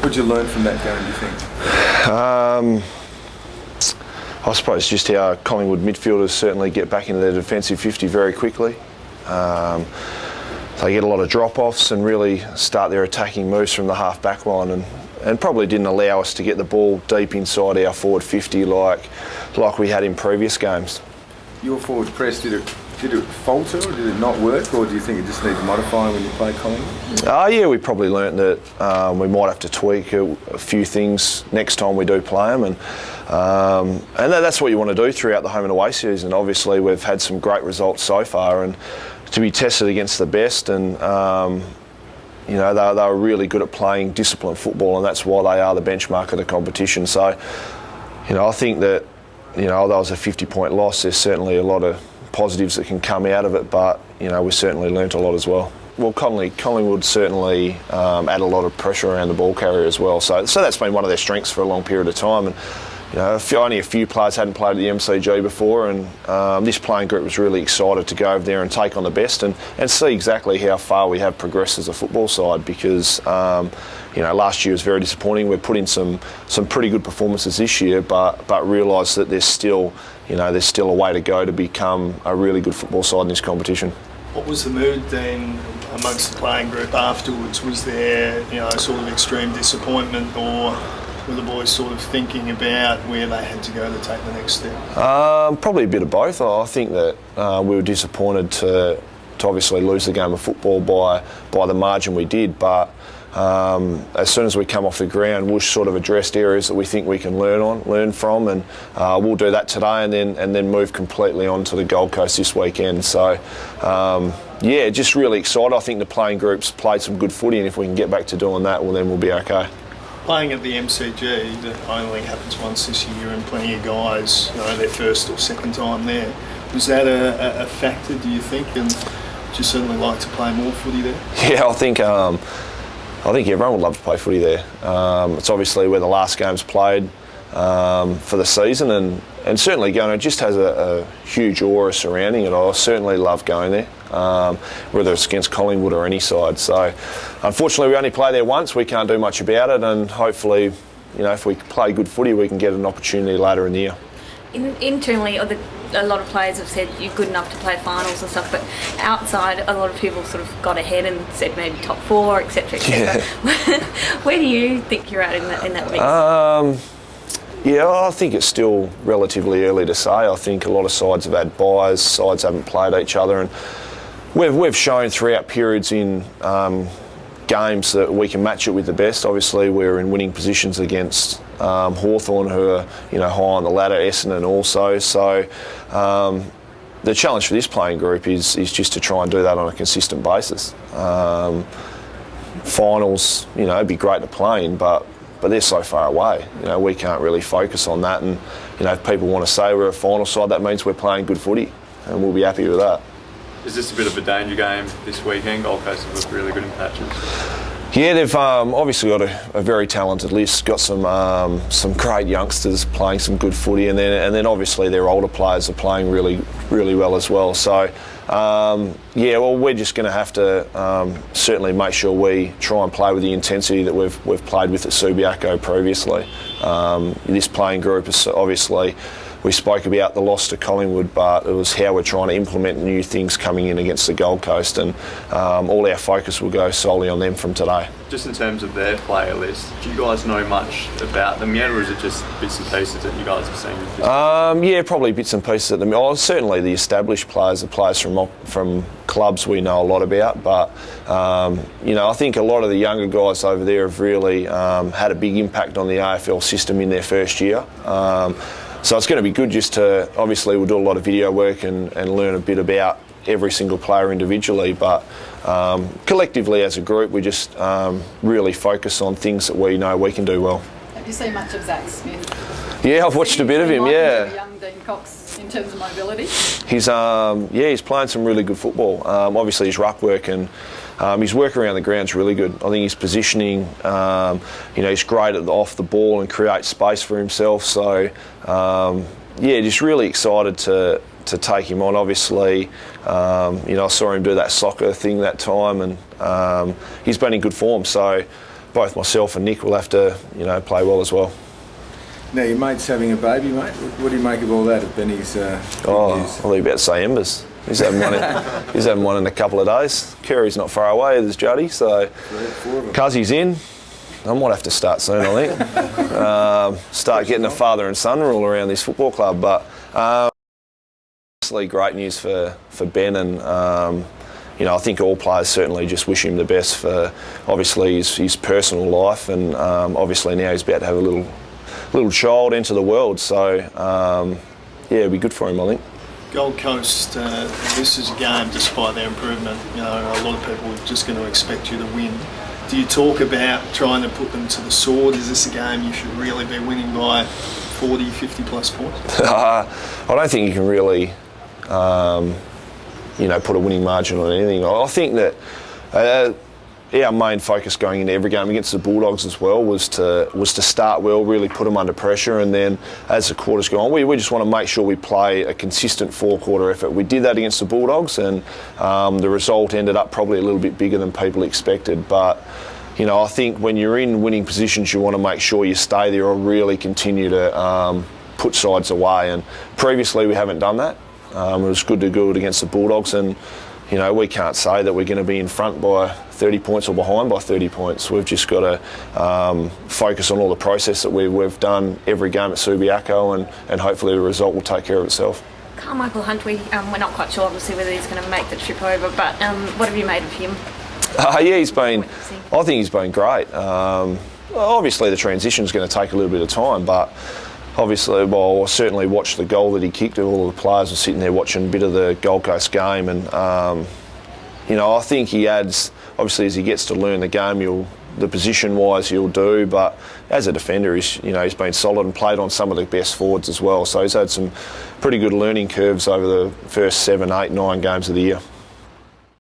What did you learn from that game, do you think? I suppose just how Collingwood midfielders certainly get back into their defensive 50 very quickly. They get a lot of drop-offs and really start their attacking moves from the half-back line, and probably didn't allow us to get the ball deep inside our forward 50 like we had in previous games. Your forward press, did it falter, or did it not work, or do you think it just needs modifying when you play Collingwood? Yeah, we probably learnt that we might have to tweak a few things next time we do play them, and that's what you want to do throughout the home and away season. Obviously, we've had some great results so far, and to be tested against the best, and you know, they were really good at playing disciplined football, and that's why they are the benchmark of the competition. So, you know, I think that, you know, that was a 50-point loss. There's certainly a lot of positives that can come out of it, but, you know, we certainly learnt a lot as well. Well, Collingwood certainly add a lot of pressure around the ball carrier as well. So that's been one of their strengths for a long period of time. And, you know, only a few players hadn't played at the MCG before, and this playing group was really excited to go over there and take on the best and see exactly how far we have progressed as a football side, because, you know, last year was very disappointing. We've put in some pretty good performances this year, but realised that there's still a way to go to become a really good football side in this competition. What was the mood then amongst the playing group afterwards? Was there, you know, sort of extreme disappointment, or were the boys sort of thinking about where they had to go to take the next step? Probably a bit of both. I think that we were disappointed to obviously lose the game of football by the margin we did, but as soon as we come off the ground, we'll sort of addressed areas that we think we can learn from, and we'll do that today, and then move completely on to the Gold Coast this weekend. So yeah, just really excited. I think the playing groups played some good footy, and if we can get back to doing that, well, then we'll be okay. Playing at the MCG, that only happens once this year, and plenty of guys, you know, their first or second time there. Was that a factor, do you think? And would you certainly like to play more footy there? Yeah, I think everyone would love to play footy there. It's obviously where the last game's played for the season, and certainly going, it just has a huge aura surrounding it. I certainly love going there, whether it's against Collingwood or any side. So unfortunately we only play there once, we can't do much about it, and hopefully, you know, if we play good footy we can get an opportunity later in the year. Internally, a lot of players have said you're good enough to play finals and stuff, but outside, a lot of people sort of got ahead and said maybe top four, etc., etc. Yeah. Where do you think you're at in that mix? Yeah, I think it's still relatively early to say. I think a lot of sides have had byes, sides haven't played each other, and we've shown throughout periods in games that we can match it with the best. Obviously, we're in winning positions against Hawthorn, who are, you know, high on the ladder, Essendon also. So the challenge for this playing group is just to try and do that on a consistent basis. Finals, you know, it'd be great to play in, but they're so far away. You know, we can't really focus on that. And, you know, if people want to say we're a final side, that means we're playing good footy, and we'll be happy with that. Is this a bit of a danger game this weekend? Gold Coast have looked really good in patches. Yeah, they've obviously got a very talented list. Got some great youngsters playing some good footy, and then obviously their older players are playing really, really well as well. So yeah, well, we're just going to have to certainly make sure we try and play with the intensity that we've played with at Subiaco previously. This playing group is obviously. We spoke about the loss to Collingwood, but it was how we're trying to implement new things coming in against the Gold Coast, and all our focus will go solely on them from today. Just in terms of their player list, do you guys know much about them yet, or is it just bits and pieces that you guys have seen? Yeah, probably bits and pieces at them. Oh, certainly the established players, the players from clubs we know a lot about, but you know, I think a lot of the younger guys over there have really had a big impact on the AFL system in their first year. So it's going to be good just to, obviously we'll do a lot of video work and learn a bit about every single player individually, but collectively as a group we just really focus on things that we know we can do well. Have you seen much of Zach Smith? Yeah, I've watched a bit of him, yeah. Young Dean Cox in terms of mobility? He's playing some really good football. Obviously his ruck work and his work around the ground's really good. I think his positioning, you know, he's great off the ball and creates space for himself. So, yeah, just really excited to take him on. Obviously, you know, I saw him do that soccer thing that time, and he's been in good form. So, both myself and Nick will have to, play well as well. Now, your mate's having a baby, mate. What do you make of all that, of Benny's big news? I thought you were about to say Embers. He's having one in a couple of days. Kerry's not far away, there's Juddy, so Cuzzy's in. I might have to start soon, I think. Start getting a father and son rule around this football club. But obviously great news for Ben, and I think all players certainly just wish him the best for obviously his personal life, and obviously now he's about to have a little child enter the world. So it'd be good for him, I think. Gold Coast, this is a game, despite their improvement, a lot of people are just going to expect you to win. Do you talk about trying to put them to the sword? Is this a game you should really be winning by 40, 50 plus points? I don't think you can really, put a winning margin on anything. I think that our main focus going into every game against the Bulldogs as well was to start well, really put them under pressure, and then as the quarters go on, we just want to make sure we play a consistent four-quarter effort. We did that against the Bulldogs, and the result ended up probably a little bit bigger than people expected. But I think when you're in winning positions, you want to make sure you stay there or really continue to put sides away. And previously we haven't done that. It was good to do it against the Bulldogs, and we can't say that we're going to be in front by 30 points or behind by 30 points. We've just got to focus on all the process that we've done every game at Subiaco, and hopefully the result will take care of itself. Carmichael Hunt, we're not quite sure obviously whether he's going to make the trip over, but what have you made of him? I think he's been great. Obviously the transition's going to take a little bit of time, but obviously, I certainly watched the goal that he kicked. All of the players were sitting there watching a bit of the Gold Coast game, and I think he adds. Obviously, as he gets to learn the game, the position-wise he'll do. But as a defender, he's been solid and played on some of the best forwards as well. So he's had some pretty good learning curves over the first 7, 8, 9 games of the year.